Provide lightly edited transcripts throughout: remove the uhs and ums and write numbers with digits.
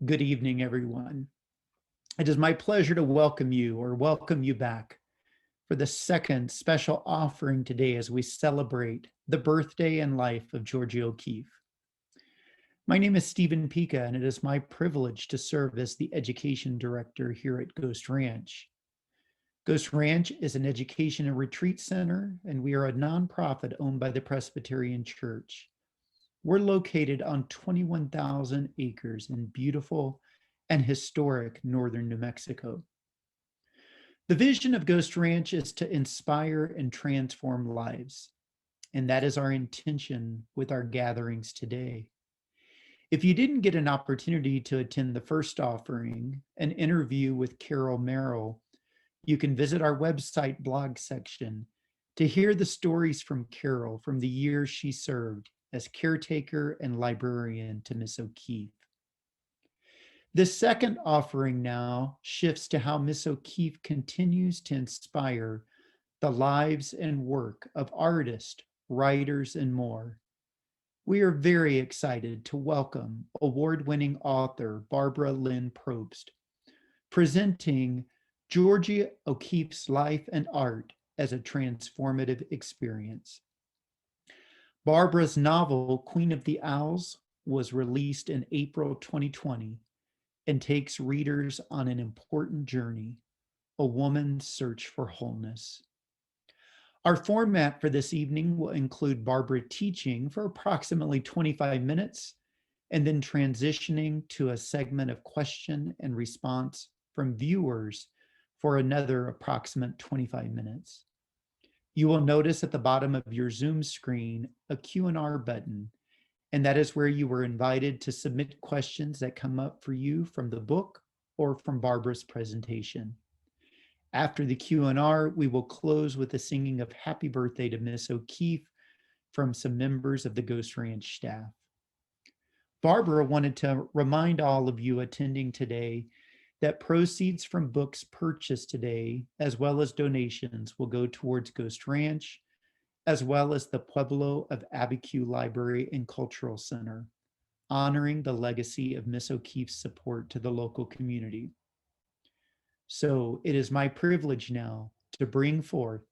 Good evening, everyone. It is my pleasure to welcome you back for the second special offering today as we celebrate the birthday and life of Georgia O'Keeffe. My name is Stephen Pica, and it is my privilege to serve as the education director here at Ghost Ranch. Ghost Ranch is an education and retreat center, and we are a nonprofit owned by the Presbyterian Church. We're located on 21,000 acres in beautiful and historic northern New Mexico. The vision of Ghost Ranch is to inspire and transform lives, and that is our intention with our gatherings today. If you didn't get an opportunity to attend the first offering, an interview with Carol Merrill, you can visit our website blog section to hear the stories from Carol from the years she served as caretaker and librarian to Miss O'Keeffe. This second offering now shifts to how Miss O'Keeffe continues to inspire the lives and work of artists, writers, and more. We are very excited to welcome award-winning author Barbara Linn Probst, presenting Georgia O'Keeffe's life and art as a transformative experience. Barbara's novel, Queen of the Owls, was released in April 2020 and takes readers on an important journey, a woman's search for wholeness. Our format for this evening will include Barbara teaching for approximately 25 minutes and then transitioning to a segment of question and response from viewers for another approximate 25 minutes. You will notice at the bottom of your Zoom screen a Q&R button, and that is where you were invited to submit questions that come up for you from the book or from Barbara's presentation. After the Q&R, we will close with the singing of Happy Birthday to Miss O'Keeffe from some members of the Ghost Ranch staff. Barbara wanted to remind all of you attending today that proceeds from books purchased today, as well as donations, will go towards Ghost Ranch, as well as the Pueblo of Abiquiu Library and Cultural Center, honoring the legacy of Miss O'Keeffe's support to the local community. So it is my privilege now to bring forth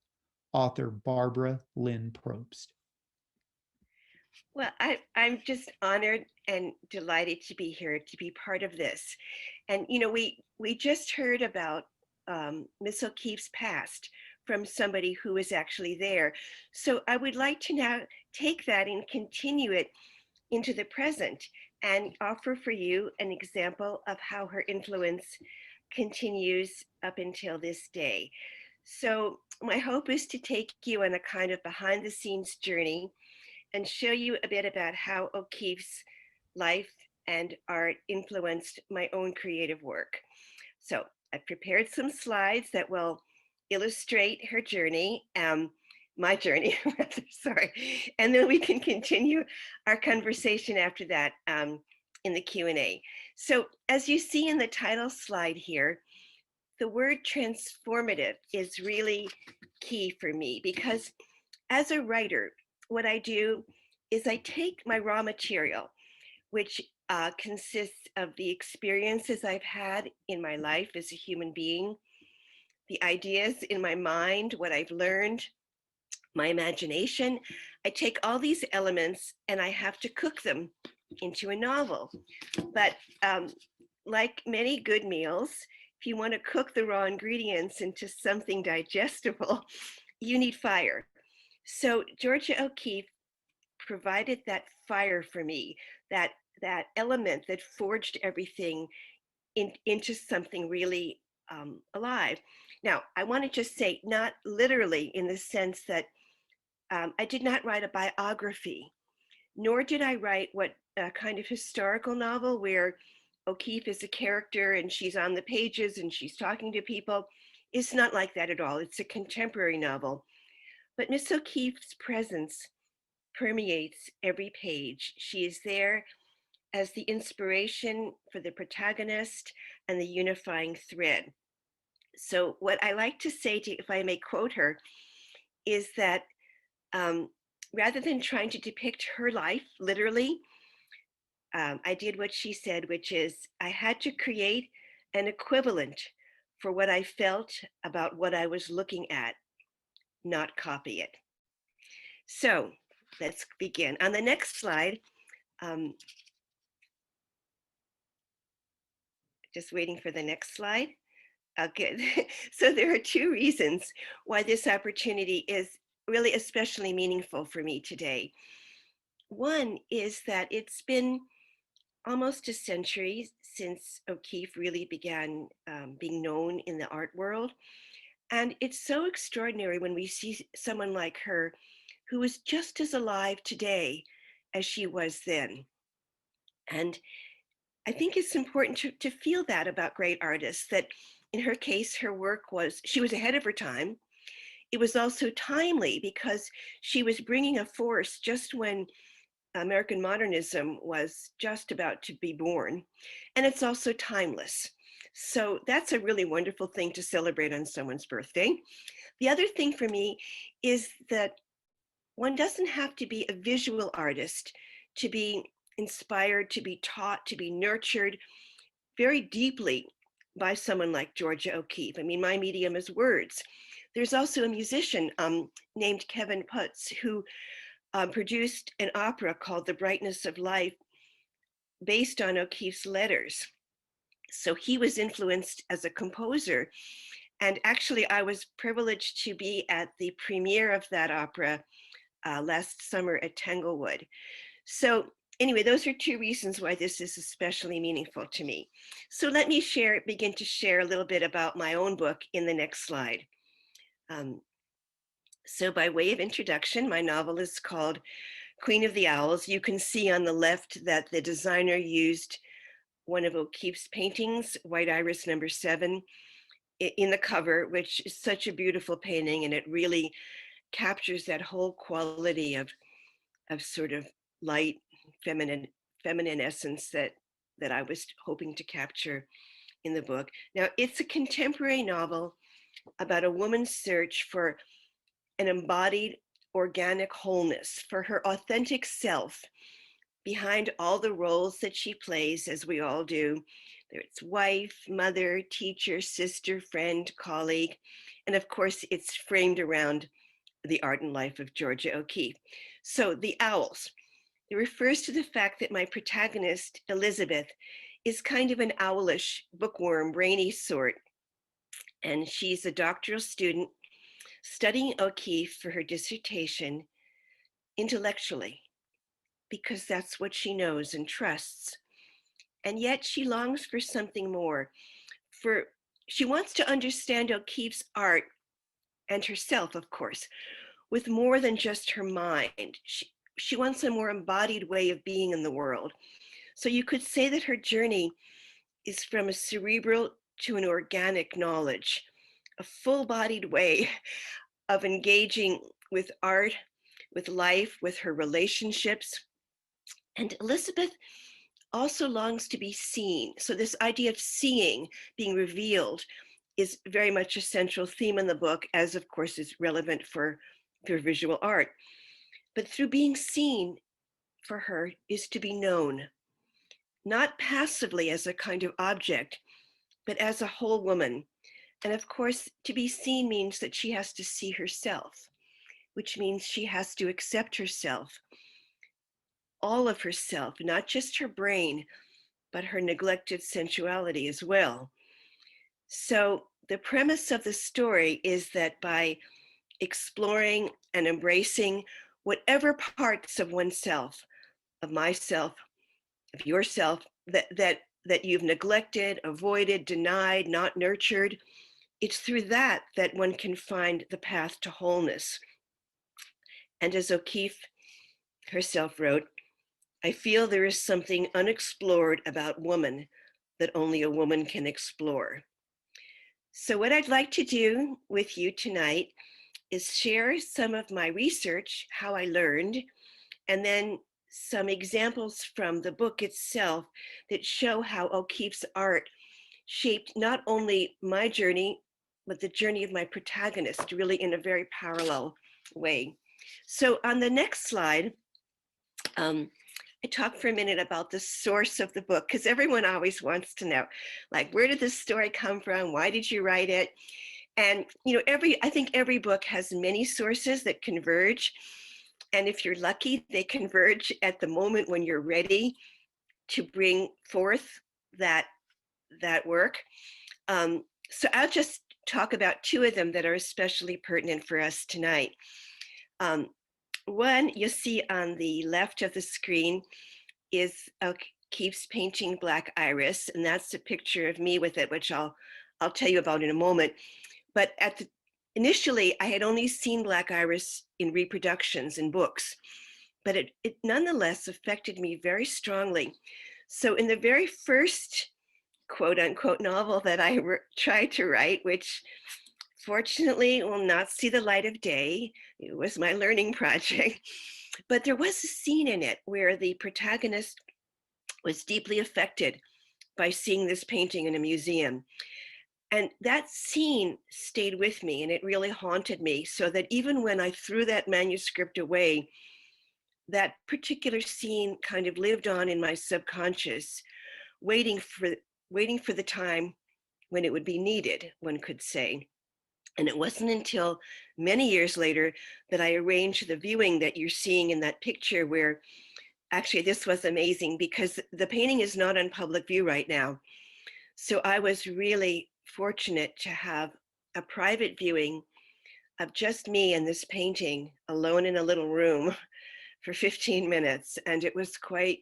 author Barbara Linn Probst. Well, I'm just honored and delighted to be here to be part of this. And, you know, we just heard about Miss O'Keeffe's past from somebody who was actually there. So I would like to now take that and continue it into the present and offer for you an example of how her influence continues up until this day. So my hope is to take you on a kind of behind the scenes journey and show you a bit about how O'Keeffe's life and art influenced my own creative work. So I've prepared some slides that will illustrate her journey, my journey, rather, sorry. And then we can continue our conversation after that in the Q&A. So as you see in the title slide here, the word transformative is really key for me because as a writer, what I do is I take my raw material, which consists of the experiences I've had in my life as a human being, the ideas in my mind, what I've learned, my imagination. I take all these elements and I have to cook them into a novel. But like many good meals, if you want to cook the raw ingredients into something digestible, you need fire. So Georgia O'Keeffe provided that fire for me, that element that forged everything into something really alive. Now, I want to just say, not literally in the sense that I did not write a biography, nor did I write what a kind of historical novel where O'Keeffe is a character and she's on the pages and she's talking to people. It's not like that at all. It's a contemporary novel. But Miss O'Keeffe's presence permeates every page. She is there as the inspiration for the protagonist and the unifying thread. So what I like to say, to, if I may quote her, is that rather than trying to depict her life literally, I did what she said, which is I had to create an equivalent for what I felt about what I was looking at, not copy it. So let's begin. On the next slide, um, just waiting for the next slide. Good. So there are two reasons why this opportunity is really especially meaningful for me today. One is that it's been almost a century since O'Keeffe really began being known in the art world. And it's so extraordinary when we see someone like her who is just as alive today as she was then. And I think it's important to feel that about great artists, that in her case, her work was, she was ahead of her time. It was also timely because she was bringing a force just when American modernism was just about to be born. And it's also timeless. So that's a really wonderful thing to celebrate on someone's birthday. The other thing for me is that one doesn't have to be a visual artist to be inspired, to be taught, to be nurtured very deeply by someone like Georgia O'Keeffe. I mean, my medium is words. There's also a musician named Kevin Putz who produced an opera called The Brightness of Life based on O'Keeffe's letters. So he was influenced as a composer. And actually, I was privileged to be at the premiere of that opera last summer at Tanglewood. So anyway, those are two reasons why this is especially meaningful to me. So let me begin to share a little bit about my own book in the next slide. So by way of introduction, my novel is called Queen of the Owls. You can see on the left that the designer used one of O'Keeffe's paintings, White Iris #7, in the cover, which is such a beautiful painting, and it really captures that whole quality of sort of light, feminine essence that I was hoping to capture in the book. Now, it's a contemporary novel about a woman's search for an embodied organic wholeness, for her authentic self behind all the roles that she plays, as we all do. It's wife, mother, teacher, sister, friend, colleague, and of course, it's framed around the art and life of Georgia O'Keeffe. So the owls, it refers to the fact that my protagonist, Elizabeth, is kind of an owlish, bookworm, brainy sort. And she's a doctoral student studying O'Keeffe for her dissertation intellectually, because that's what she knows and trusts. And yet she longs for something more. She wants to understand O'Keeffe's art and herself, of course, with more than just her mind. She wants a more embodied way of being in the world. So you could say that her journey is from a cerebral to an organic knowledge, a full-bodied way of engaging with art, with life, with her relationships. And Elizabeth also longs to be seen. So this idea of seeing, being revealed, is very much a central theme in the book, as of course is relevant for visual art. But through being seen, for her, is to be known, not passively as a kind of object, but as a whole woman. And of course, to be seen means that she has to see herself, which means she has to accept herself, all of herself, not just her brain, but her neglected sensuality as well. So the premise of the story is that by exploring and embracing whatever parts of oneself, of myself, of yourself, that you've neglected, avoided, denied, not nurtured, it's through that one can find the path to wholeness. And as O'Keeffe herself wrote, I feel there is something unexplored about woman that only a woman can explore. So what I'd like to do with you tonight is share some of my research, how I learned, and then some examples from the book itself that show how O'Keeffe's art shaped not only my journey, but the journey of my protagonist, really in a very parallel way. So on the next slide, talk for a minute about the source of the book, because everyone always wants to know, like, where did this story come from? Why did you write it? And, I think every book has many sources that converge. And if you're lucky, they converge at the moment when you're ready to bring forth that work. So I'll just talk about two of them that are especially pertinent for us tonight. One you see on the left of the screen is O'Keeffe's painting Black Iris, and that's a picture of me with it, which I'll tell you about in a moment. But initially, I had only seen Black Iris in reproductions in books, but it nonetheless affected me very strongly. So in the very first quote unquote novel that I tried to write, which fortunately will not see the light of day, it was my learning project, but there was a scene in it where the protagonist was deeply affected by seeing this painting in a museum. And that scene stayed with me, and it really haunted me, so that even when I threw that manuscript away, that particular scene kind of lived on in my subconscious, waiting for the time when it would be needed, one could say. And it wasn't until many years later that I arranged the viewing that you're seeing in that picture, where actually this was amazing because the painting is not on public view right now. So I was really fortunate to have a private viewing of just me and this painting alone in a little room for 15 minutes. And it was quite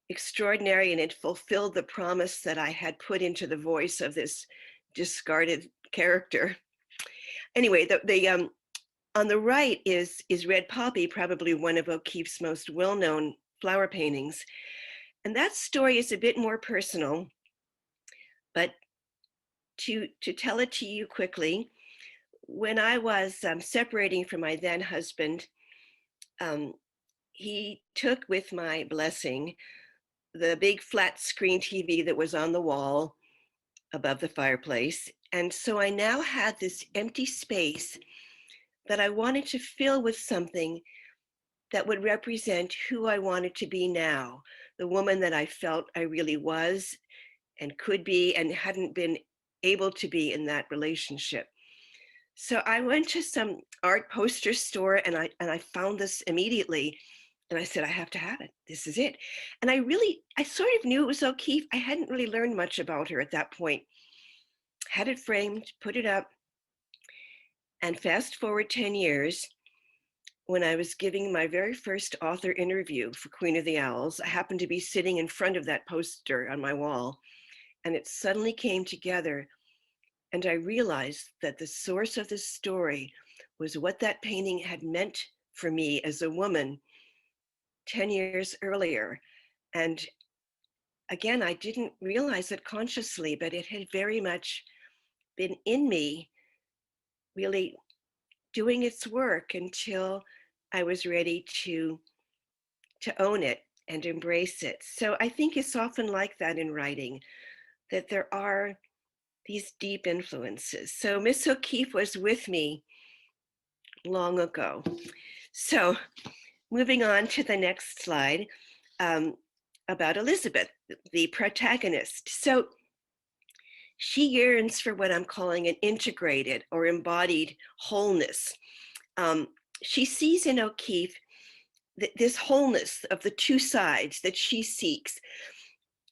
extraordinary, and it fulfilled the promise that I had put into the voice of this discarded character. Anyway, on the right is Red Poppy, probably one of O'Keeffe's most well-known flower paintings. And that story is a bit more personal, but to tell it to you quickly, when I was separating from my then husband, he took, with my blessing, the big flat screen TV that was on the wall above the fireplace. And so I now had this empty space that I wanted to fill with something that would represent who I wanted to be now, the woman that I felt I really was and could be and hadn't been able to be in that relationship. So I went to some art poster store and I found this immediately. And I said, I have to have it. This is it. And I sort of knew it was O'Keeffe. I hadn't really learned much about her at that point. Had it framed, put it up. And fast forward 10 years, when I was giving my very first author interview for Queen of the Owls, I happened to be sitting in front of that poster on my wall. And it suddenly came together. And I realized that the source of this story was what that painting had meant for me as a woman 10 years earlier. And again, I didn't realize it consciously, but it had very much been in me, really doing its work until I was ready to own it and embrace it. So I think it's often like that in writing, that there are these deep influences. So Miss O'Keeffe was with me long ago. So moving on to the next slide, about Elizabeth, the protagonist. So she yearns for what I'm calling an integrated or embodied wholeness. She sees in O'Keeffe this wholeness of the two sides that she seeks.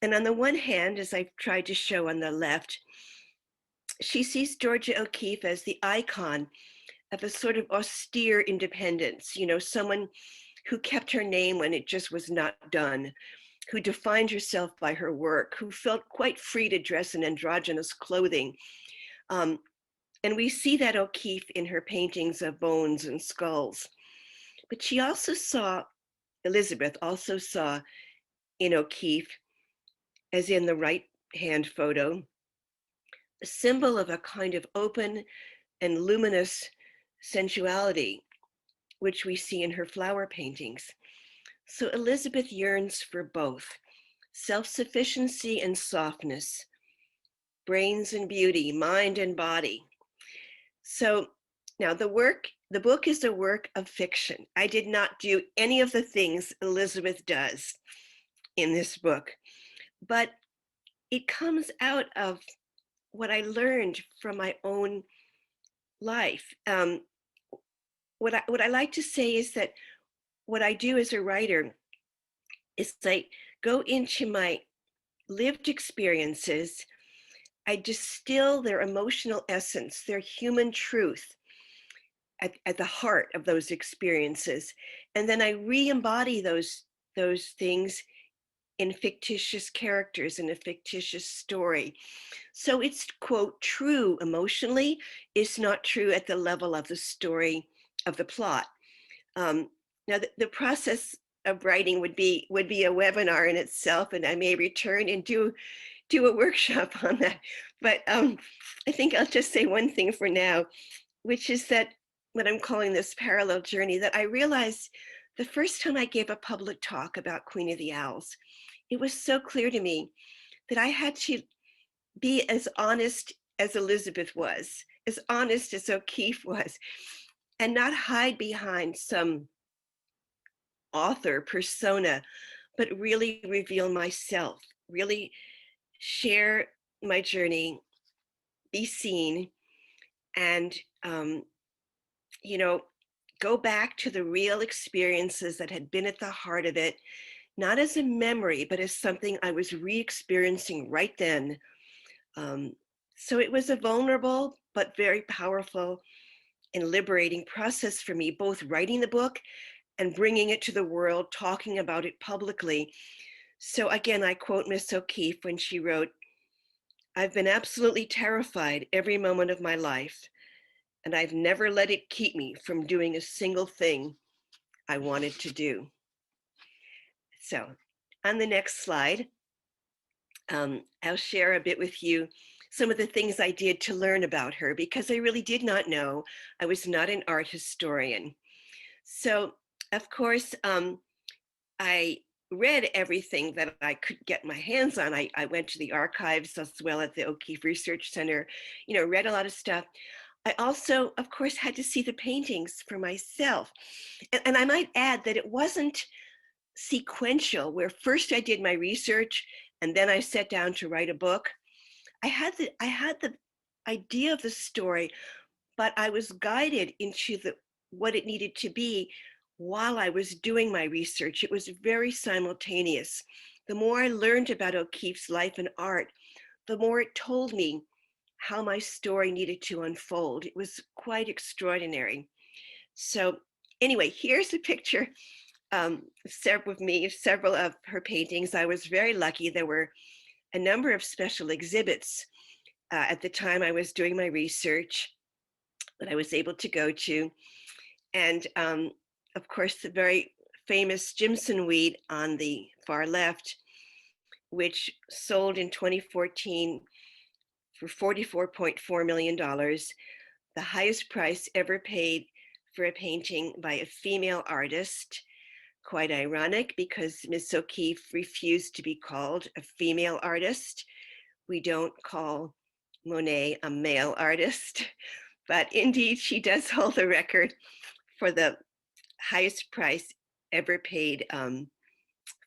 And on the one hand, as I've tried to show on the left, she sees Georgia O'Keeffe as the icon of a sort of austere independence, someone who kept her name when it just was not done, who defined herself by her work, who felt quite free to dress in androgynous clothing. And we see that O'Keeffe in her paintings of bones and skulls. But she also saw, Elizabeth also saw in O'Keeffe, as in the right-hand photo, a symbol of a kind of open and luminous sensuality, which we see in her flower paintings. So Elizabeth yearns for both self-sufficiency and softness, brains and beauty, mind and body. So now the work the book is a work of fiction. I did not do any of the things Elizabeth does in this book, but it comes out of what I learned from my own life. What I like to say is that what I do as a writer is I go into my lived experiences, I distill their emotional essence, their human truth at the heart of those experiences, and then I re-embody those things in fictitious characters in a fictitious story. So it's, quote, true emotionally. It's not true at the level of the story of the plot. Now, the process of writing would be a webinar in itself, and I may return and do a workshop on that. But I think I'll just say one thing for now, which is that what I'm calling this parallel journey, that I realized the first time I gave a public talk about Queen of the Owls, it was so clear to me that I had to be as honest as Elizabeth was, as honest as O'Keeffe was, and not hide behind some author persona, but really reveal myself, really share my journey, be seen, and you know, go back to the real experiences that had been at the heart of it, not as a memory, but as something I was re-experiencing right then. So it was a vulnerable but very powerful and liberating process for me, both writing the book and bringing it to the world, talking about it publicly. So again, I quote Miss O'Keeffe when she wrote, "I've been absolutely terrified every moment of my life, and I've never let it keep me from doing a single thing I wanted to do." So on the next slide, I'll share a bit with you some of the things I did to learn about her, because I really did not know. I was not an art historian. So of course, I read everything that I could get my hands on. I went to the archives as well at the O'Keeffe Research Center, read a lot of stuff. I also, of course, had to see the paintings for myself. And I might add that it wasn't sequential, where first I did my research and then I sat down to write a book. I had the idea of the story, but I was guided into what it needed to be while I was doing my research. It was very simultaneous. The more I learned about O'Keeffe's life and art, the more it told me how my story needed to unfold. It was quite extraordinary. So anyway, here's a picture several of her paintings. I was very lucky. There were a number of special exhibits at the time I was doing my research that I was able to go to. And of course, the very famous Jimson weed on the far left, which sold in 2014 for $44.4 million, the highest price ever paid for a painting by a female artist. Quite ironic, because Miss O'Keeffe refused to be called a female artist. We don't call Monet a male artist, but indeed she does hold the record for the highest price ever paid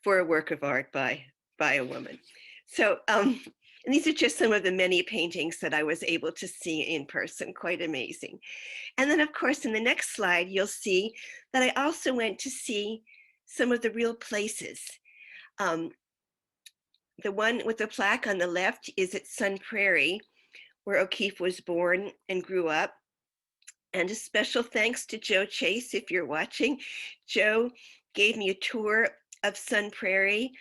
for a work of art by a woman. So and these are just some of the many paintings that I was able to see in person. Quite amazing. And then of course in the next slide you'll see that I also went to see some of the real places. The one with the plaque on the left is at Sun Prairie, where O'Keeffe was born and grew up. And a special thanks to Joe Chase, if you're watching. Joe gave me a tour of Sun Prairie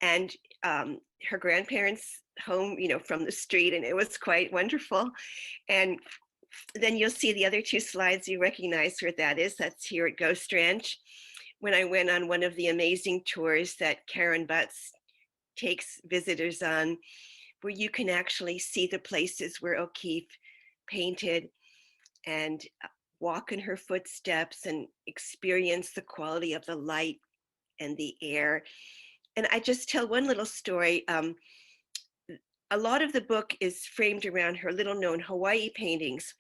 and her grandparents' home, from the street, and it was quite wonderful. And then you'll see the other two slides, you recognize where that is. That's here at Ghost Ranch, when I went on one of the amazing tours that Karen Butts takes visitors on, where you can actually see the places where O'Keeffe painted and walk in her footsteps and experience the quality of the light and the air. And I just tell one little story. A lot of the book is framed around her little known Hawaii paintings.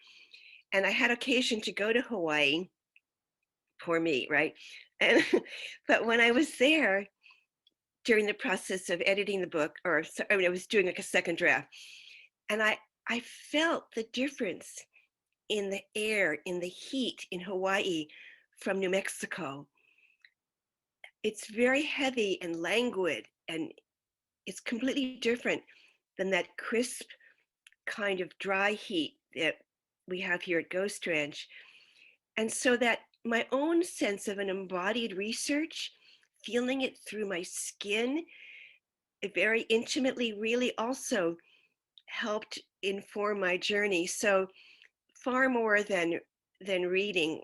And I had occasion to go to Hawaii Poor me, right? And but when I was there during the process of editing the book, I mean, I was doing like a second draft, and I felt the difference in the air, in the heat in Hawaii from New Mexico. It's very heavy and languid, and it's completely different than that crisp kind of dry heat that we have here at Ghost Ranch. And so that my own sense of an embodied research, feeling it through my skin, it very intimately, really also helped inform my journey. So far more than reading,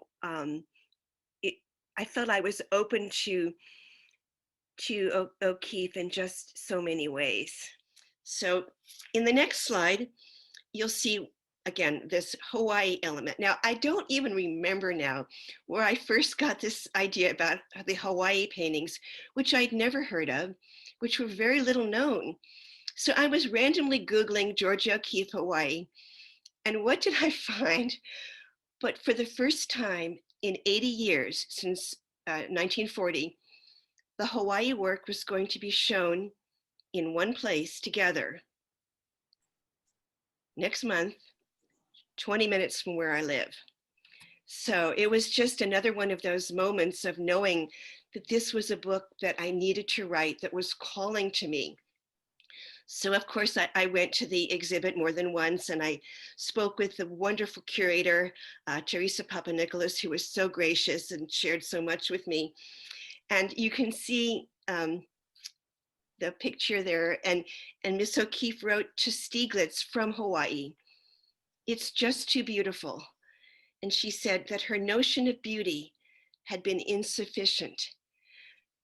it, I felt I was open to O'Keeffe in just so many ways. So in the next slide, you'll see again this Hawaii element. Now, I don't even remember now where I first got this idea about the Hawaii paintings, which I'd never heard of, which were very little known. So I was randomly Googling Georgia O'Keeffe Hawaii, and what did I find? But for the first time in 80 years, since 1940, the Hawaii work was going to be shown in one place together next month, 20 minutes from where I live. So it was just another one of those moments of knowing that this was a book that I needed to write, that was calling to me. So of course I went to the exhibit more than once, and I spoke with the wonderful curator, Teresa Papanikolaou, who was so gracious and shared so much with me. And you can see the picture there, and Miss O'Keeffe wrote to Stieglitz from Hawaii, "It's just too beautiful." And she said that her notion of beauty had been insufficient.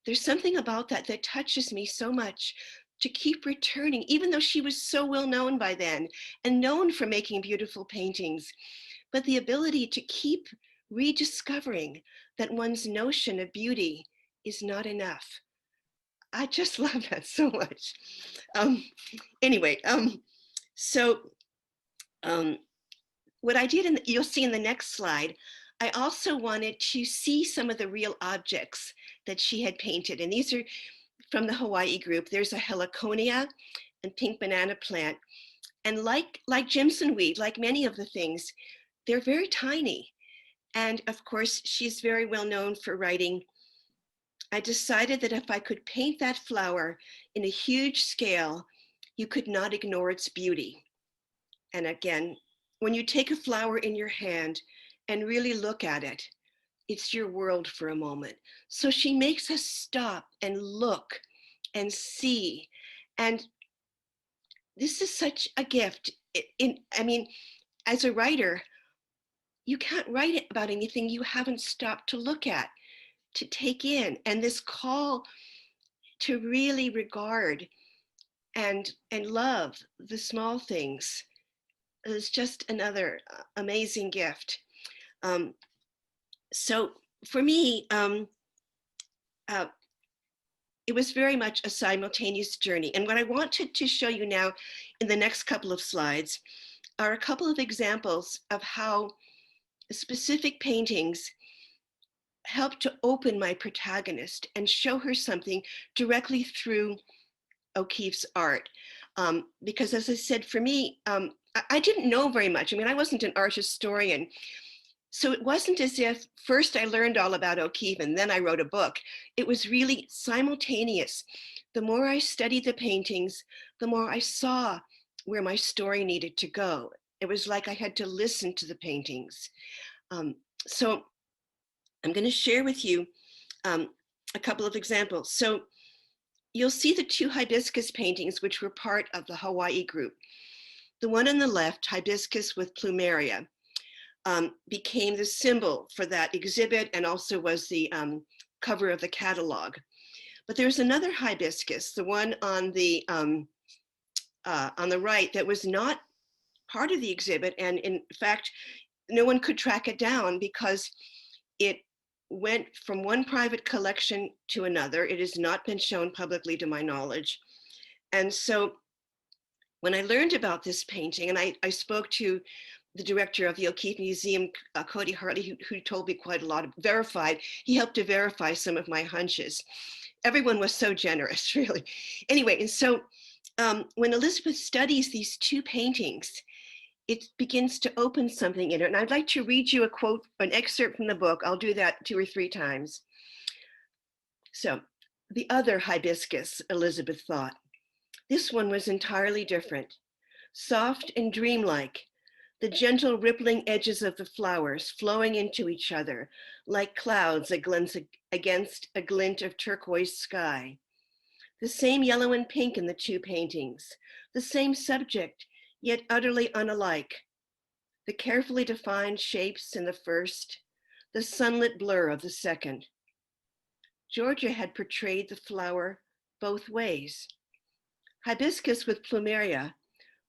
There's something about that that touches me so much, to keep returning, even though she was so well known by then and known for making beautiful paintings, but the ability to keep rediscovering that one's notion of beauty is not enough. I just love that so much. Anyway, so what I did, you'll see in the next slide, I also wanted to see some of the real objects that she had painted. And these are from the Hawaii group. There's a heliconia and pink banana plant. And like Jimson weed, like many of the things, they're very tiny. And of course, she's very well known for writing, "I decided that if I could paint that flower in a huge scale, you could not ignore its beauty." And again, when you take a flower in your hand and really look at it, it's your world for a moment. So she makes us stop and look and see. And this is such a gift. I mean, as a writer, you can't write about anything you haven't stopped to look at, to take in. And this call to really regard and love the small things is just another amazing gift. So for me, it was very much a simultaneous journey. And what I wanted to show you now in the next couple of slides are a couple of examples of how specific paintings helped to open my protagonist and show her something directly through O'Keeffe's art. Because as I said, for me, I didn't know very much. I mean, I wasn't an art historian. So it wasn't as if first I learned all about O'Keeffe and then I wrote a book. It was really simultaneous. The more I studied the paintings, the more I saw where my story needed to go. It was like I had to listen to the paintings. So I'm going to share with you a couple of examples. So you'll see the two hibiscus paintings, which were part of the Hawaii group. The one on the left, Hibiscus with Plumeria, became the symbol for that exhibit and also was the cover of the catalog. But there's another hibiscus, the one on the right, that was not part of the exhibit. And in fact, no one could track it down because it went from one private collection to another. It has not been shown publicly to my knowledge. And so when I learned about this painting, and I spoke to the director of the O'Keeffe Museum, Cody Hartley, who told me quite a lot, verified, he helped to verify some of my hunches. Everyone was so generous, really. Anyway, and so when Elizabeth studies these two paintings, it begins to open something in her. And I'd like to read you a quote, an excerpt from the book. I'll do that 2 or 3 times. So, the other hibiscus, Elizabeth thought. This one was entirely different, soft and dreamlike, the gentle rippling edges of the flowers flowing into each other like clouds against a glint of turquoise sky. The same yellow and pink in the two paintings, the same subject, yet utterly unalike. The carefully defined shapes in the first, the sunlit blur of the second. Georgia had portrayed the flower both ways. Hibiscus with plumeria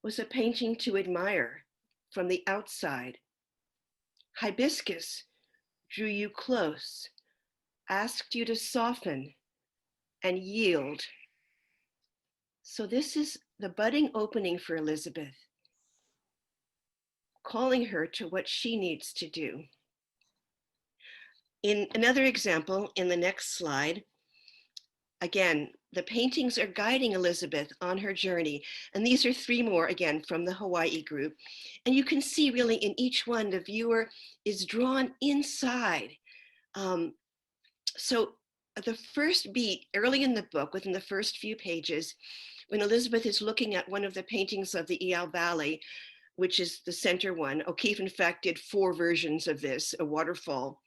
was a painting to admire from the outside. Hibiscus drew you close, asked you to soften and yield. So this is the budding opening for Elizabeth, calling her to what she needs to do. In another example, in the next slide, again, the paintings are guiding Elizabeth on her journey. And these are 3 more, again, from the Hawaii group. And you can see really in each one, the viewer is drawn inside. So the first beat early in the book, within the first few pages, when Elizabeth is looking at one of the paintings of the Iao Valley, which is the center one. O'Keeffe, in fact, did 4 versions of this, a waterfall.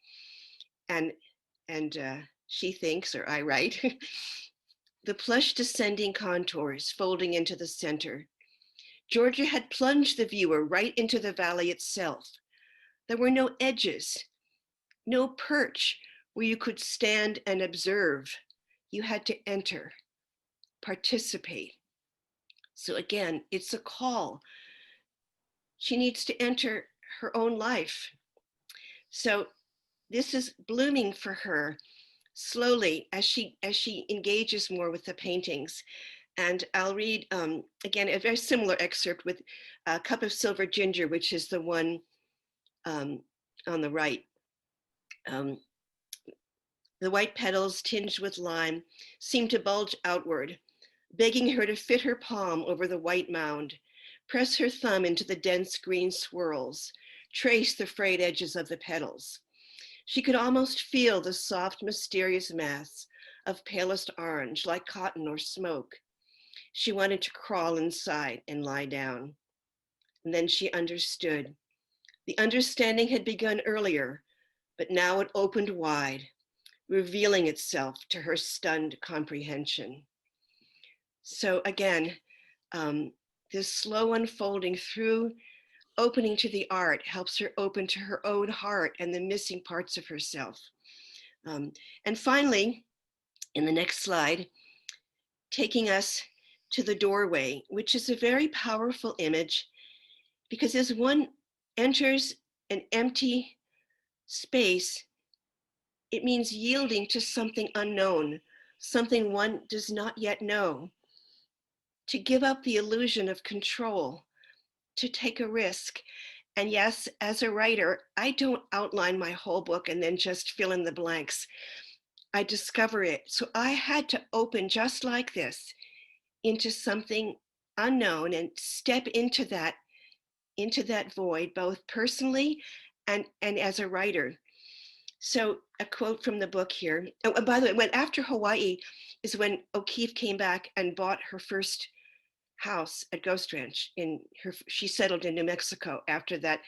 And she thinks, or I write, the plush descending contours folding into the center. Georgia had plunged the viewer right into the valley itself. There were no edges, no perch where you could stand and observe. You had to enter, participate. So again, it's a call. She needs to enter her own life. So this is blooming for her slowly as she engages more with the paintings. And I'll read, again, a very similar excerpt with A Cup of Silver Ginger, which is the one on the right. The white petals tinged with lime seemed to bulge outward, begging her to fit her palm over the white mound, press her thumb into the dense green swirls, trace the frayed edges of the petals. She could almost feel the soft, mysterious mass of palest orange, like cotton or smoke. She wanted to crawl inside and lie down. And then she understood. The understanding had begun earlier, but now it opened wide, revealing itself to her stunned comprehension. So again, this slow unfolding through opening to the art helps her open to her own heart and the missing parts of herself. And finally, in the next slide, taking us to the doorway, which is a very powerful image because as one enters an empty space, it means yielding to something unknown, something one does not yet know, to give up the illusion of control, to take a risk. And yes, as a writer, I don't outline my whole book and then just fill in the blanks. I discover it. So I had to open just like this into something unknown and step into that void, both personally and as a writer. So a quote from the book here. Oh, and by the way, when after Hawaii is when O'Keeffe came back and bought her first house at Ghost Ranch. She settled in New Mexico after that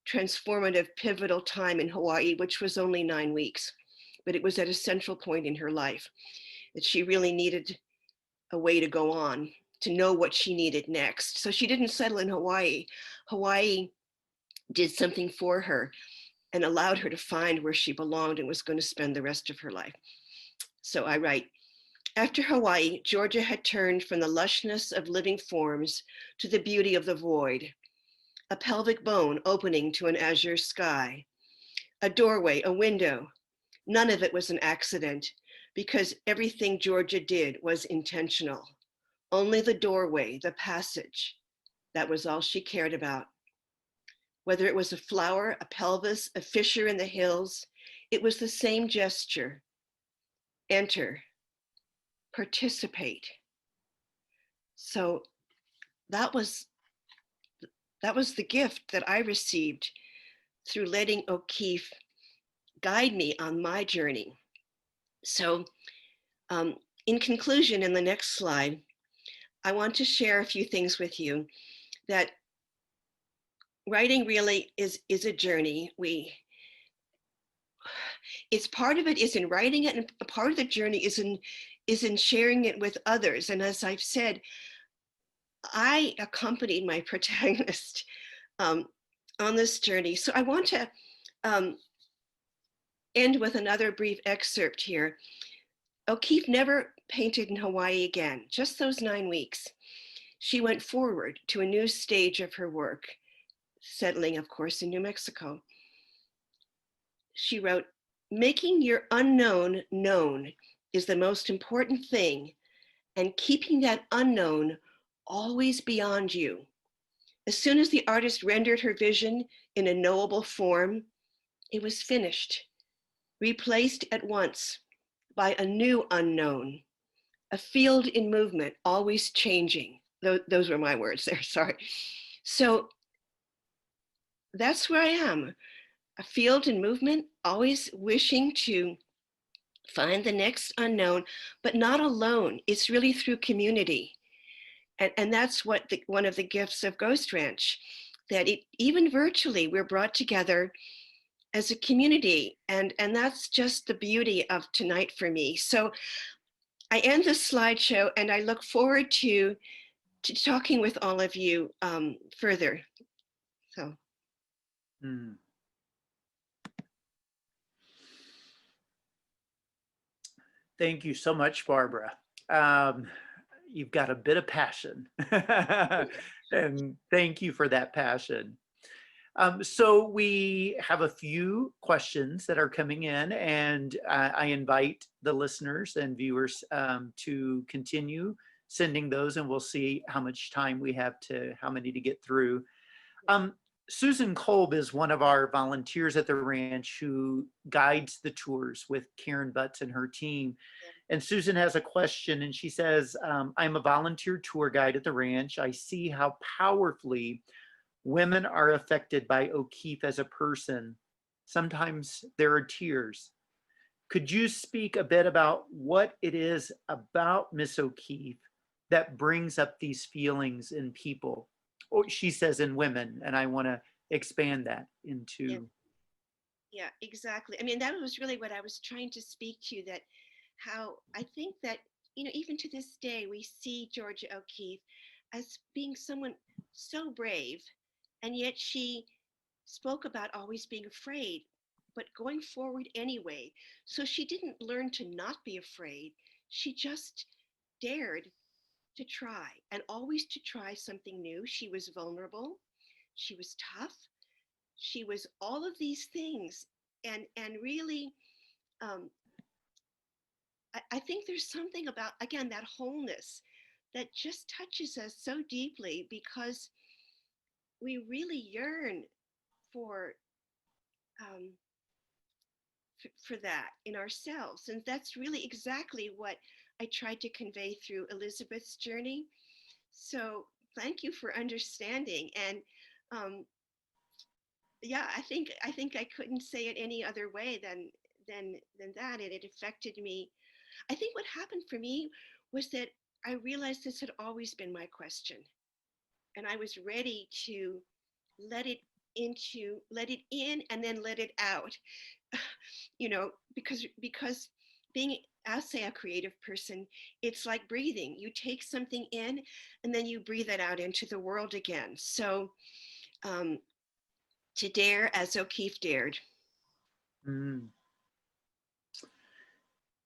transformative, pivotal time in Hawaii, which was only 9 weeks, but it was at a central point in her life that she really needed a way to go on, to know what she needed next. So she didn't settle in Hawaii. Hawaii did something for her and allowed her to find where she belonged and was going to spend the rest of her life. So I write, after Hawaii, Georgia had turned from the lushness of living forms to the beauty of the void, a pelvic bone opening to an azure sky, a doorway, a window. None of it was an accident because everything Georgia did was intentional. Only the doorway, the passage, that was all she cared about. Whether it was a flower, a pelvis, a fissure in the hills, it was the same gesture. Enter, participate. So that was the gift that I received through letting O'Keeffe guide me on my journey. So in conclusion, in the next slide, I want to share a few things with you. That writing really is a journey. It's part of it is in writing it, and a part of the journey is in sharing it with others. And as I've said, I accompanied my protagonist on this journey. So I want to end with another brief excerpt here. O'Keeffe never painted in Hawaii again, just those 9 weeks. She went forward to a new stage of her work, settling, of course, in New Mexico. She wrote, "Making your unknown known is the most important thing, and keeping that unknown always beyond you." As soon as the artist rendered her vision in a knowable form, it was finished, replaced at once by a new unknown, a field in movement, always changing. Those were my words there, sorry. So that's where I am, a field in movement, always wishing to find the next unknown, but not alone. It's really through community. And that's what one of the gifts of Ghost Ranch, that even virtually, we're brought together as a community. And that's just the beauty of tonight for me. So I end this slideshow, and I look forward to talking with all of you further. So. Thank you so much, Barbara. You've got a bit of passion, and thank you for that passion. So we have a few questions that are coming in, and I invite the listeners and viewers to continue sending those, and we'll see how much time we have how many to get through. Susan Kolb is one of our volunteers at the ranch who guides the tours with Karen Butts and her team. And Susan has a question, and she says, "I'm a volunteer tour guide at the ranch. I see how powerfully women are affected by O'Keeffe as a person. Sometimes there are tears. Could you speak a bit about what it is about Miss O'Keeffe that brings up these feelings in people?" Or she says in women, and I want to expand that into. Yeah, exactly. I mean, that was really what I was trying to speak to, that how I think that, even to this day, we see Georgia O'Keeffe as being someone so brave, and yet she spoke about always being afraid, but going forward anyway. So she didn't learn to not be afraid. She just dared to try, and always to try something new. She was vulnerable. She was tough. She was all of these things. And really, I think there's something about, again, that wholeness that just touches us so deeply, because we really yearn for for that in ourselves. And that's really exactly what I tried to convey through Elizabeth's journey. So thank you for understanding. And yeah, I think I couldn't say it any other way than that. And it affected me. I think what happened for me was that I realized this had always been my question, and I was ready to let it in and then let it out. Because being, I'll say, a creative person, it's like breathing. You take something in and then you breathe it out into the world again. So to dare as O'Keeffe dared.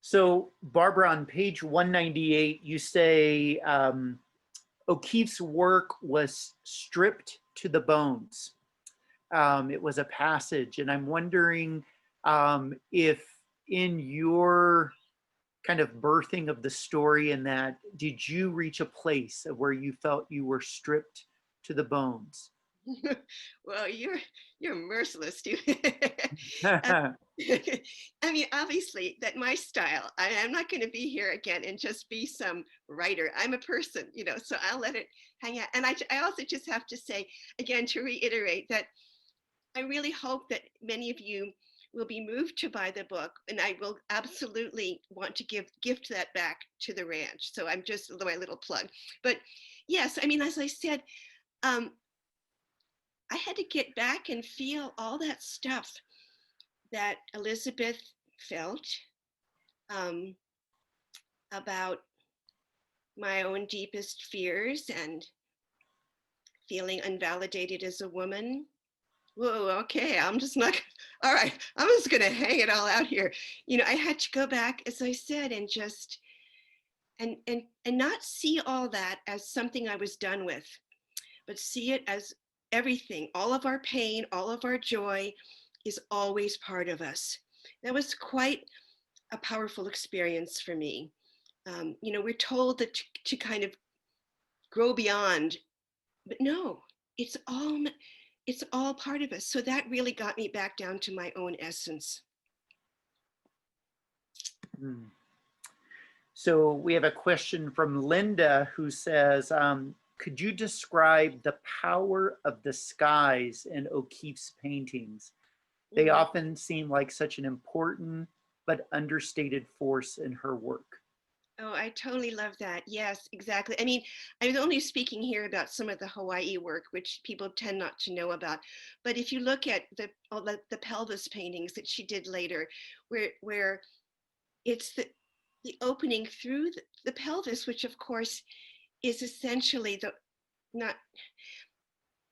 So Barbara, on page 198, you say O'Keeffe's work was stripped to the bones. It was a passage, and I'm wondering if in your kind of birthing of the story, in that, did you reach a place of where you felt you were stripped to the bones? Well, you're merciless, too. Um, I mean, obviously, that my style. I'm not going to be here again and just be some writer. I'm a person, so I'll let it hang out. And I also just have to say, again, to reiterate that I really hope that many of you will be moved to buy the book, and I will absolutely want to gift that back to the ranch. So I'm just my little plug. But yes, I mean, as I said, um, I had to get back and feel all that stuff that Elizabeth felt um, about my own deepest fears and feeling unvalidated as a woman. Whoa, okay, I'm just not, all right, I'm just gonna hang it all out here. I had to go back, as I said, and just, and not see all that as something I was done with, but see it as everything, all of our pain, all of our joy is always part of us. That was quite a powerful experience for me. We're told that to kind of grow beyond, but no, it's all it's all part of us. So that really got me back down to my own essence. Hmm. So we have a question from Linda who says, could you describe the power of the skies in O'Keeffe's paintings? They Mm. often seem like such an important but understated force in her work. Oh, I totally love that. Yes, exactly. I mean, I was only speaking here about some of the Hawaii work, which people tend not to know about. But if you look at all the pelvis paintings that she did later, where it's the opening through the pelvis, which of course is essentially the not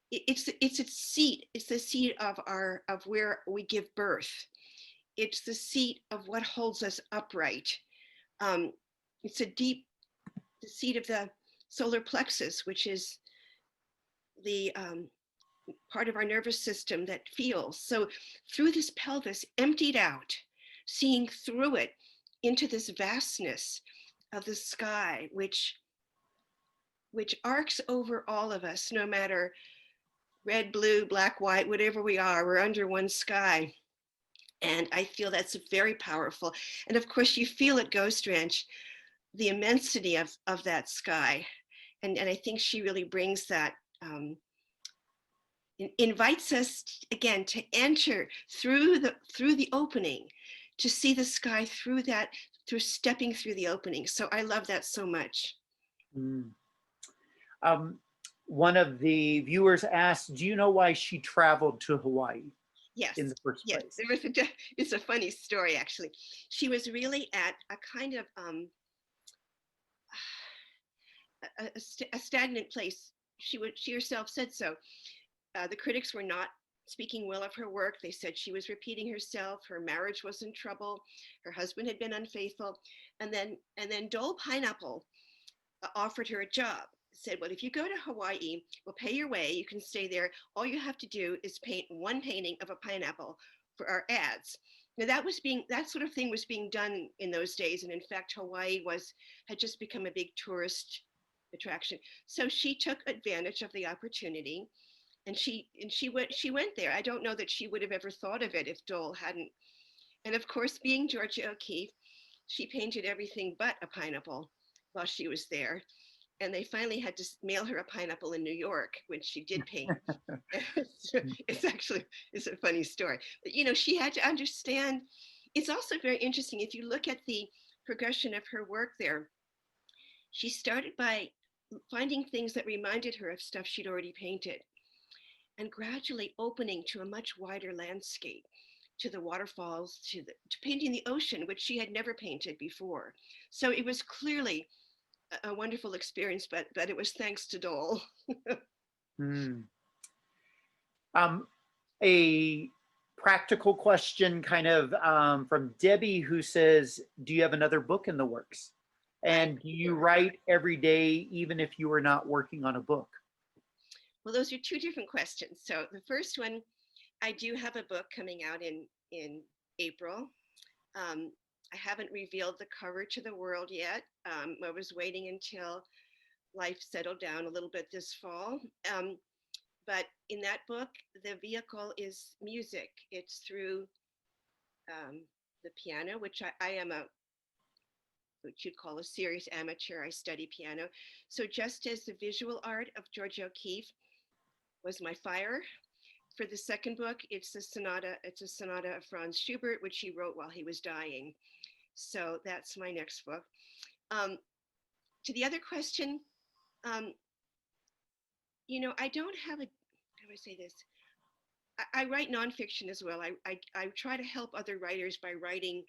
it's its seat. It's the seat of where we give birth. It's the seat of what holds us upright. Um, it's the seat of the solar plexus, which is the part of our nervous system that feels. So through this pelvis, emptied out, seeing through it into this vastness of the sky, which arcs over all of us, no matter red, blue, black, white, whatever we are, we're under one sky. And I feel that's very powerful. And of course, you feel at Ghost Ranch the immensity of that sky. And I think she really brings that, invites us again to enter through the opening, to see the sky through that, through stepping through the opening. So I love that so much. Mm. One of the viewers asked, do you know why she traveled to Hawaii Yes, in the first yes. place? It's a funny story, actually. She was really at a kind of a stagnant place. She herself said so. The critics were not speaking well of her work. They said she was repeating herself. Her marriage was in trouble. Her husband had been unfaithful. And then Dole Pineapple offered her a job. Said, well, if you go to Hawaii, we'll pay your way. You can stay there. All you have to do is paint one painting of a pineapple for our ads. Now that sort of thing was being done in those days. And in fact, Hawaii had just become a big tourist attraction. So she took advantage of the opportunity, and she went there. I don't know that she would have ever thought of it if Dole hadn't. And of course, being Georgia O'Keeffe, she painted everything but a pineapple while she was there. And they finally had to mail her a pineapple in New York when she did paint. It's a funny story. But she had to understand. It's also very interesting if you look at the progression of her work there. She started by finding things that reminded her of stuff she'd already painted, and gradually opening to a much wider landscape, to the waterfalls, to painting the ocean, which she had never painted before. So it was clearly a wonderful experience, but it was thanks to Dole. Hmm. A practical question kind of from Debbie, who says, do you have another book in the works? And do you write every day, even if you are not working on a book? Well, those are two different questions. So the first one, I do have a book coming out in April. I haven't revealed the cover to the world yet. I was waiting until life settled down a little bit this fall. but in that book, the vehicle is music. It's through the piano, which I am a what you'd call a serious amateur. I study piano. So just as the visual art of Georgia O'Keeffe was my fire, for the second book, it's a sonata of Franz Schubert, which he wrote while he was dying. So that's my next book. To the other question, I don't have a, how do I say this? I write nonfiction as well. I try to help other writers by writing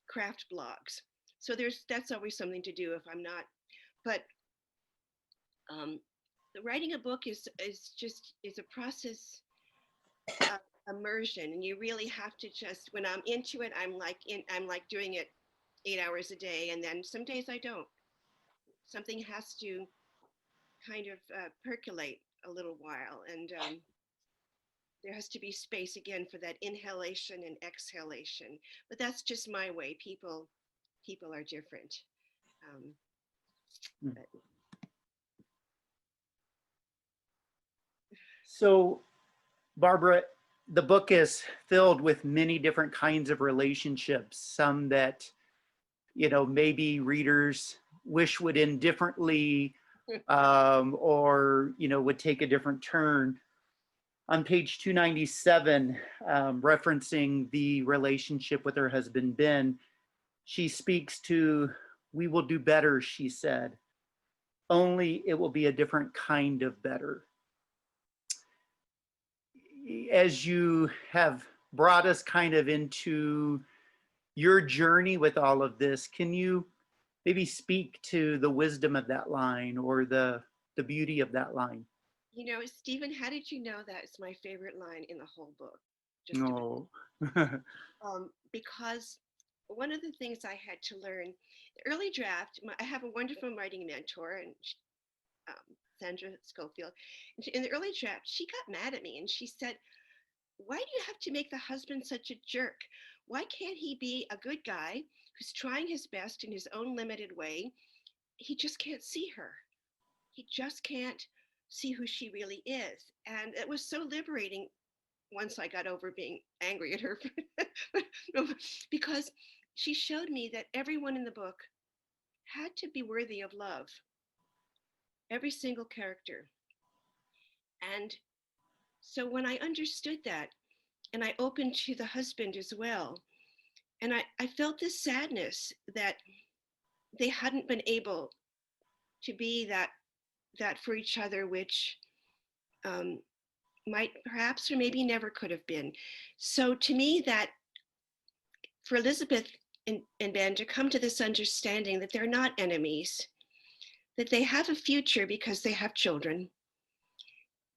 craft blogs. So that's always something to do if I'm not. But writing a book is a process of immersion, and you really have to just, when I'm into it, I'm like doing it 8 hours a day, and then some days I don't. Something has to kind of percolate a little while, and there has to be space again for that inhalation and exhalation. But that's just my way. People are different. But So, Barbara, the book is filled with many different kinds of relationships, some that, maybe readers wish would end differently, or, would take a different turn. On page 297, referencing the relationship with her husband, Ben, she speaks to, "We will do better," she said, "only it will be a different kind of better." As you have brought us kind of into your journey with all of this, can you maybe speak to the wisdom of that line or the beauty of that line? Stephen, how did you know that it's my favorite line in the whole book? Just No. because one of the things I had to learn, the early draft, I have a wonderful writing mentor, and Sandra Schofield. In the early draft, she got mad at me and she said, "Why do you have to make the husband such a jerk? Why can't he be a good guy who's trying his best in his own limited way? He just can't see her. He just can't see who she really is." And it was so liberating once I got over being angry at her because she showed me that everyone in the book had to be worthy of love, every single character. And so when I understood that, and I opened to the husband as well, and I felt this sadness that they hadn't been able to be that for each other, which might perhaps or maybe never could have been. So to me, that for Elizabeth and Ben to come to this understanding that they're not enemies, that they have a future because they have children,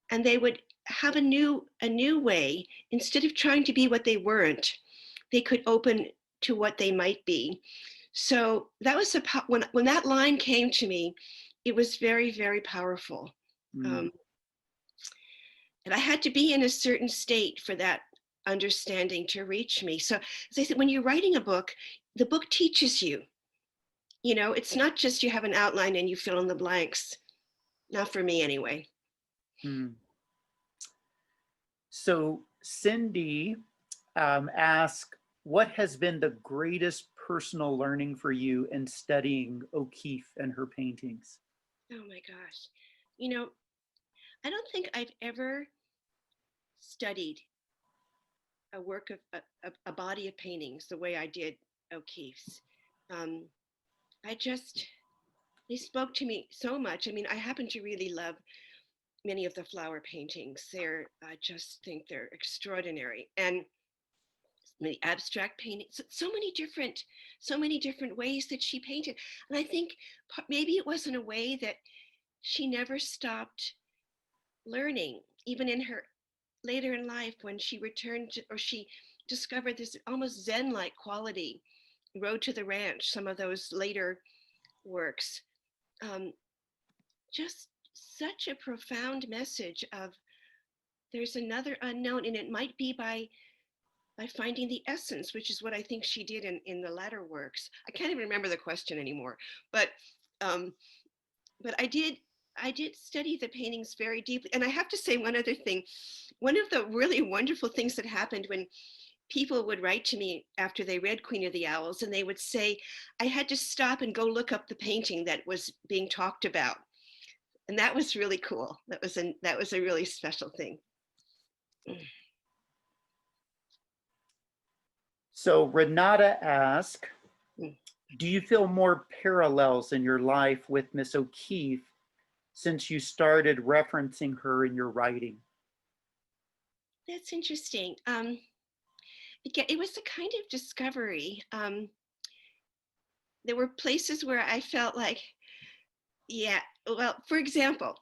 and they would have a new way, instead of trying to be what they weren't, they could open to what they might be. So that was when that line came to me, it was very, very powerful. And I had to be in a certain state for that understanding to reach me. So as I said, when you're writing a book, the book teaches you. It's not just you have an outline and you fill in the blanks. Not for me anyway. So Cindy asked, what has been the greatest personal learning for you in studying O'Keeffe and her paintings? Oh my gosh. I don't think I've ever studied a work of a body of paintings the way I did O'Keeffe's. They spoke to me so much. I mean, I happen to really love many of the flower paintings. I just think they're extraordinary. And the abstract paintings, so many different ways that she painted. And I think maybe it was in a way that she never stopped learning, even in her later in life when she returned or she discovered this almost Zen-like quality. Road to the Ranch, some of those later works, just such a profound message of there's another unknown, and it might be by finding the essence, which is what I think she did in the latter works. I can't even remember the question anymore, but I I did study the paintings very deeply. And I have to say one other thing. One of the really wonderful things that happened when people would write to me after they read Queen of the Owls, and they would say, I had to stop and go look up the painting that was being talked about. And that was really cool. That was a really special thing. So Renata asked, do you feel more parallels in your life with Miss O'Keeffe since you started referencing her in your writing? That's interesting. Again, it was a kind of discovery. There were places where I felt like, yeah, well, for example,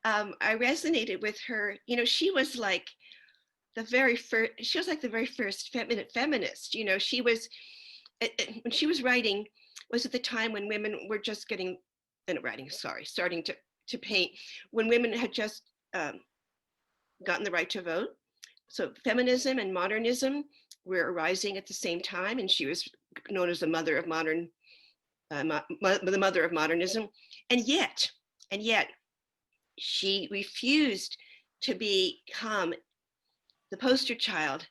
I resonated with her. You know, she was like the very first feminist. You know, she was, when she was writing, was at the time when women were just getting, starting to paint, when women had just gotten the right to vote. So feminism and modernism were arising at the same time, and she was known as the mother of modern, the mother of modernism. And yet, she refused to become the poster child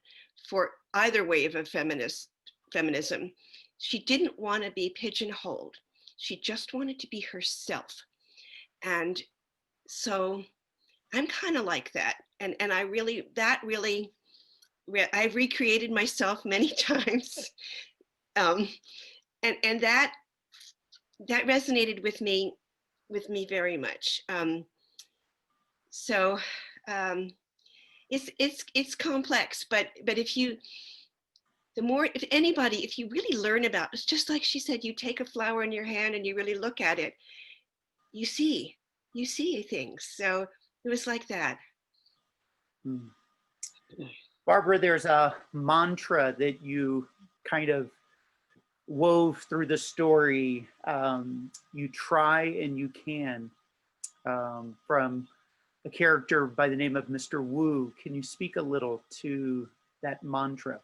for either wave of feminism. She didn't want to be pigeonholed. She just wanted to be herself. And so I'm kind of like that. And I've recreated myself many times. And that resonated with me very much. So it's complex, but if you, if you really learn about, it's just like she said, you take a flower in your hand and you really look at it, you see things. So it was like that. Hmm. Barbara, there's a mantra that you kind of wove through the story. You try and you can, from a character by the name of Mr. Wu. Can you speak a little to that mantra?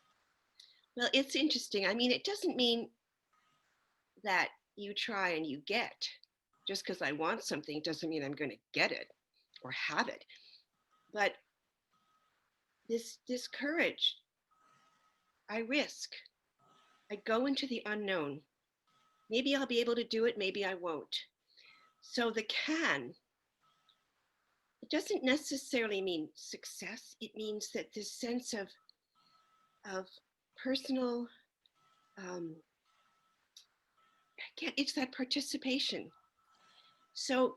Well, it's interesting. I mean, it doesn't mean that you try and you get. Just because I want something doesn't mean I'm going to get it or have it. But this courage, I risk. I go into the unknown. Maybe I'll be able to do it, maybe I won't. So the can, it doesn't necessarily mean success. It means that this sense of personal, it's that participation. So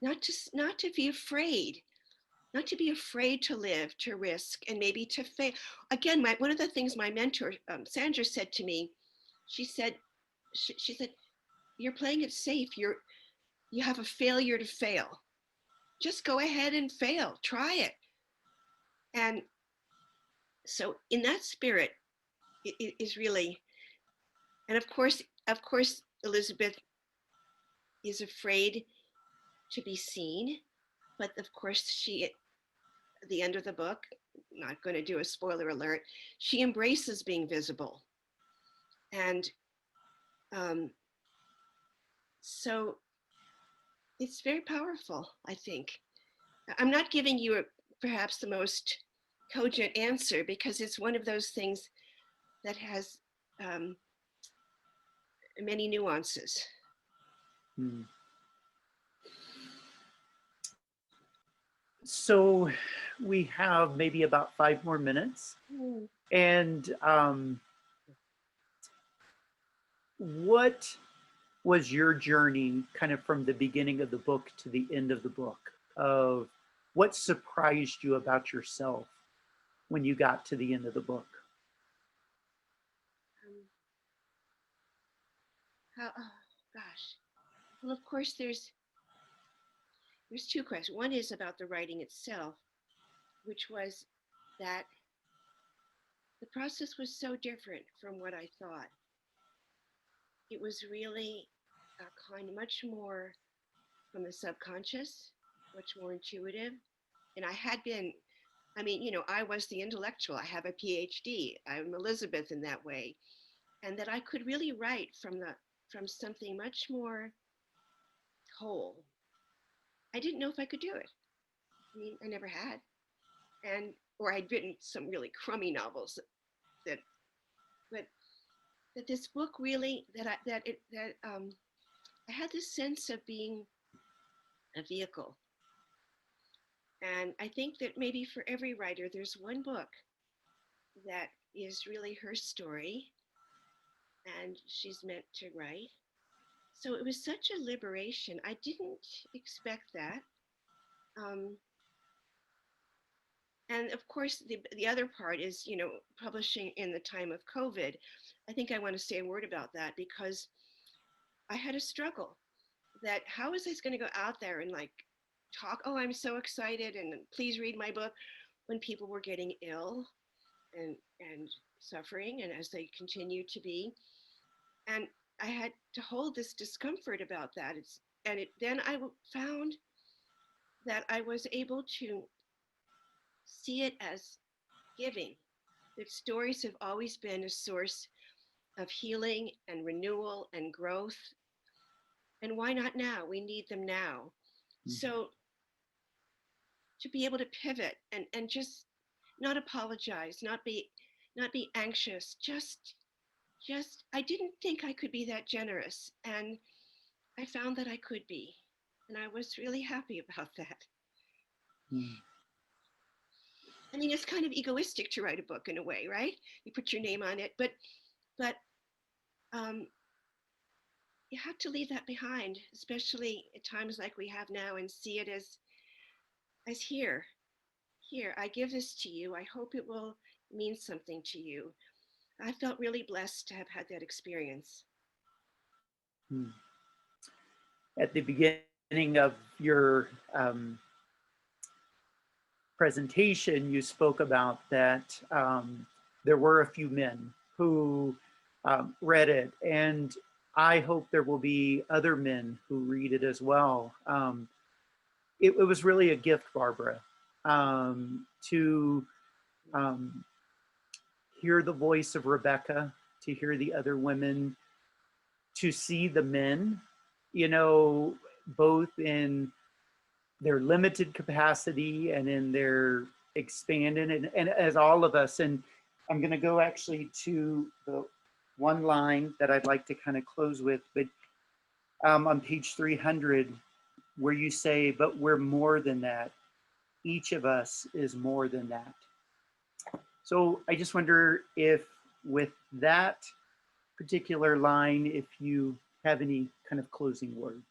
not to be afraid, not to be afraid to live, to risk, and maybe to fail. Again, one of the things my mentor, Sandra, said to me, she said, you're playing it safe. You have a failure to fail. Just go ahead and fail, try it. And so in that spirit, it is really, and of course, Elizabeth is afraid to be seen, but of course she, at the end of the book, not going to do a spoiler alert, she embraces being visible. And so it's very powerful, I think. I'm not giving you perhaps the most cogent answer because it's one of those things that has many nuances. Hmm. So we have maybe about 5 more minutes. And what was your journey kind of from the beginning of the book to the end of the book, of what surprised you about yourself when you got to the end of the book? Oh gosh. Well, of course, there's two questions. One is about the writing itself, which was that the process was so different from what I thought. It was really a kind of much more from the subconscious, much more intuitive. And I had been, I mean, you know, I was the intellectual. I have a PhD. I'm Elizabeth in that way. And that I could really write from something much more whole. I didn't know if I could do it. I mean, I never had. Or I'd written some really crummy novels but that this book really, I had this sense of being a vehicle. And I think that maybe for every writer, there's one book that is really her story and she's meant to write. So it was such a liberation. I didn't expect that. Um, and of course, the other part is, publishing in the time of COVID. I think I want to say a word about that because I had a struggle that how was I going to go out there and like talk, oh, I'm so excited and please read my book when people were getting ill and suffering and as they continue to be. And I had to hold this discomfort about that. Then I found that I was able to see it as giving. That stories have always been a source of healing and renewal and growth. And why not now? We need them now. Mm-hmm. So to be able to pivot and just not apologize, not be anxious, just I didn't think I could be that generous. And I found that I could be. And I was really happy about that. Mm. I mean, it's kind of egoistic to write a book in a way, right? You put your name on it, but you have to leave that behind, especially at times like we have now, and see it as here, I give this to you. I hope it will mean something to you. I felt really blessed to have had that experience. At the beginning of your presentation, you spoke about that there were a few men who read it, and I hope there will be other men who read it as well. It was really a gift, Barbara, to hear the voice of Rebecca, to hear the other women, to see the men, both in their limited capacity and in their expanded, and as all of us. And I'm going to go actually to the one line that I'd like to kind of close with, but on page 300, where you say, but we're more than that. Each of us is more than that. So I just wonder if with that particular line, if you have any kind of closing words.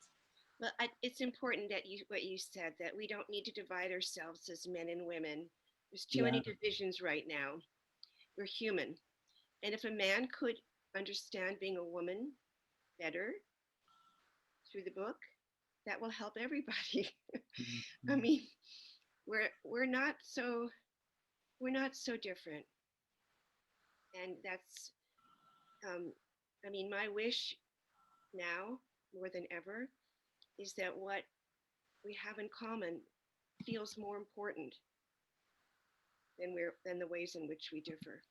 Well, it's important that what you said, that we don't need to divide ourselves as men and women. There's too many divisions right now. We're human. And if a man could understand being a woman better through the book, that will help everybody. Mm-hmm. I mean, we're not so different. And that's, I mean, my wish now more than ever is that what we have in common feels more important than the ways in which we differ.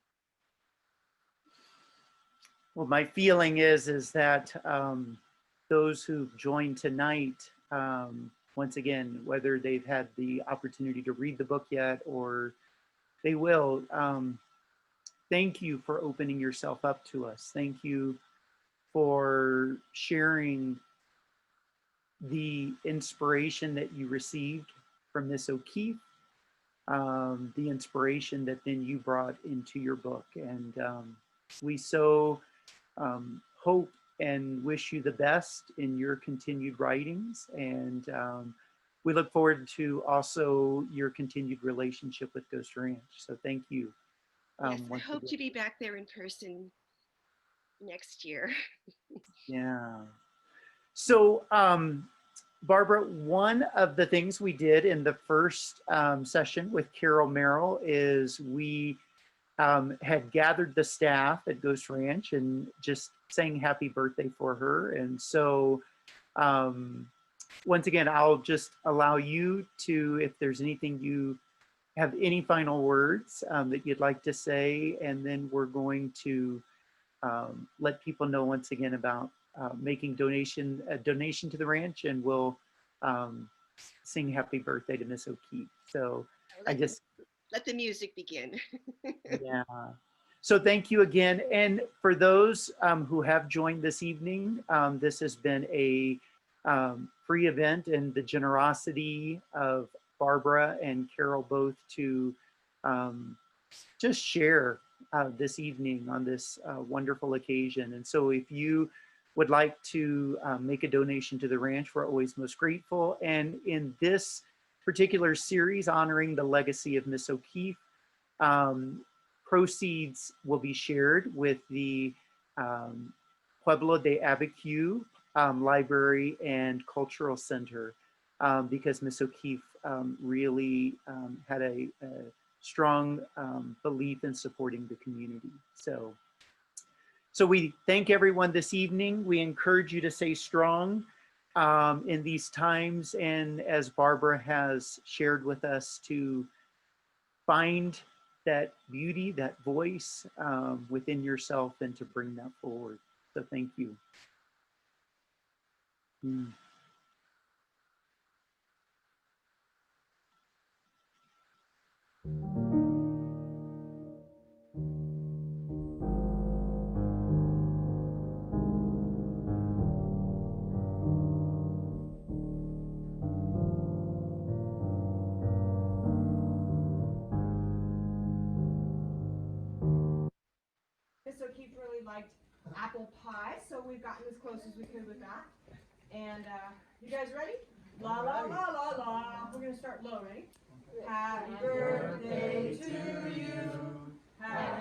Well, my feeling is that those who've joined tonight, once again, whether they've had the opportunity to read the book yet or they will, thank you for opening yourself up to us. Thank you for sharing the inspiration that you received from Miss O'Keeffe, the inspiration that then you brought into your book. And we so hope and wish you the best in your continued writings. And we look forward to also your continued relationship with Ghost Ranch. So thank you. Yes, I hope to be back there in person next year. Yeah. So, Barbara, one of the things we did in the first session with Carol Merrill is we had gathered the staff at Ghost Ranch and just sang happy birthday for her. And so, once again, I'll just allow you to, if there's anything you have any final words that you'd like to say, and then we're going to let people know once again about making a donation to the ranch, and we'll sing happy birthday to Miss O'Keefe. So I just, let the music begin. yeah. So thank you again. And for those who have joined this evening, this has been a free event, and the generosity of Barbara and Carol both to just share this evening on this wonderful occasion. And so if you would like to make a donation to the ranch, we're always most grateful. And in this particular series honoring the legacy of Miss O'Keefe, proceeds will be shared with the Pueblo de Abiquiu Library and Cultural Center, because Miss O'Keefe really had a strong belief in supporting the community. So we thank everyone this evening. We encourage you to stay strong in these times, and as Barbara has shared with us, to find that beauty, that voice within yourself, and to bring that forward. So thank you. Miss O'Keefe really liked apple pie, so we've gotten as close as we could with that. And you guys ready? La la la la la. We're gonna start low. Ready? Happy birthday to you. Happy